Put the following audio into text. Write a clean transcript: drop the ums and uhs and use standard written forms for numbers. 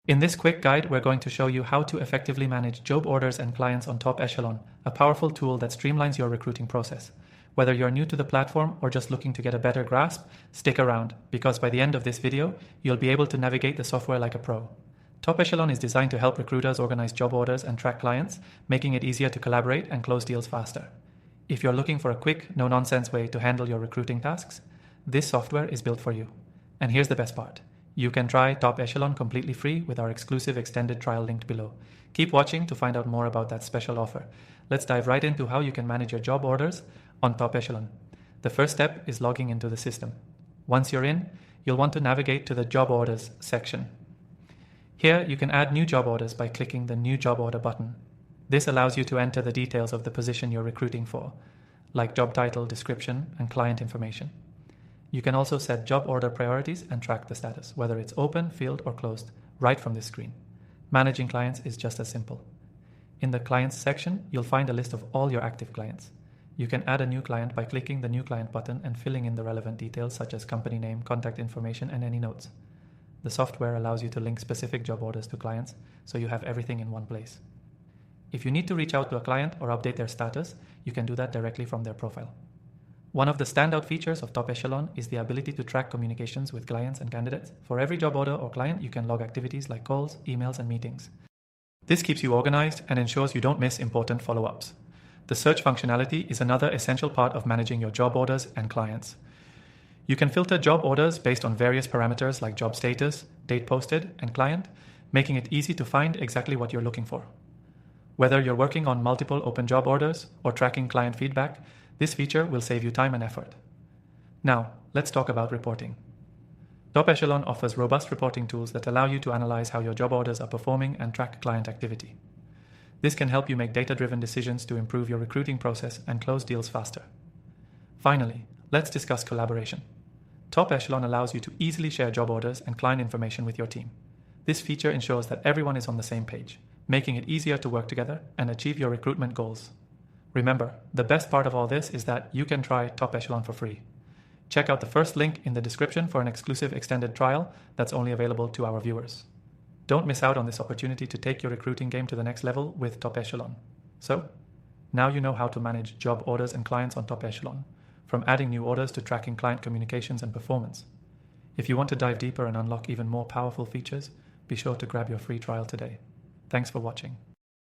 In this quick guide, we're going to show you how to effectively manage job orders and clients on Top Echelon, a powerful tool that streamlines your recruiting process. Whether you're new to the platform or just looking to get a better grasp, stick around, because by the end of this video, you'll be able to navigate the software like a pro. Top Echelon is designed to help recruiters organize job orders and track clients, making it easier to collaborate and close deals faster. If you're looking for a quick, no-nonsense way to handle your recruiting tasks, this software is built for you. And here's the best part. You can try Top Echelon completely free with our exclusive extended trial linked below. Keep watching to find out more about that special offer. Let's dive right into how you can manage your job orders on Top Echelon. The first step is logging into the system. Once you're in, you'll want to navigate to the Job Orders section. Here, you can add new job orders by clicking the New Job Order button. This allows you to enter the details of the position you're recruiting for, like job title, description, and client information. You can also set job order priorities and track the status, whether it's open, filled, or closed, right from this screen. Managing clients is just as simple. In the Clients section, you'll find a list of all your active clients. You can add a new client by clicking the New Client button and filling in the relevant details such as company name, contact information, and any notes. The software allows you to link specific job orders to clients, so you have everything in one place. If you need to reach out to a client or update their status, you can do that directly from their profile. One of the standout features of Top Echelon is the ability to track communications with clients and candidates. For every job order or client, you can log activities like calls, emails, and meetings. This keeps you organized and ensures you don't miss important follow-ups. The search functionality is another essential part of managing your job orders and clients. You can filter job orders based on various parameters like job status, date posted, and client, making it easy to find exactly what you're looking for. Whether you're working on multiple open job orders or tracking client feedback, this feature will save you time and effort. Now, let's talk about reporting. Top Echelon offers robust reporting tools that allow you to analyze how your job orders are performing and track client activity. This can help you make data-driven decisions to improve your recruiting process and close deals faster. Finally, let's discuss collaboration. Top Echelon allows you to easily share job orders and client information with your team. This feature ensures that everyone is on the same page, making it easier to work together and achieve your recruitment goals. Remember, the best part of all this is that you can try Top Echelon for free. Check out the first link in the description for an exclusive extended trial that's only available to our viewers. Don't miss out on this opportunity to take your recruiting game to the next level with Top Echelon. So, now you know how to manage job orders and clients on Top Echelon, from adding new orders to tracking client communications and performance. If you want to dive deeper and unlock even more powerful features, be sure to grab your free trial today. Thanks for watching.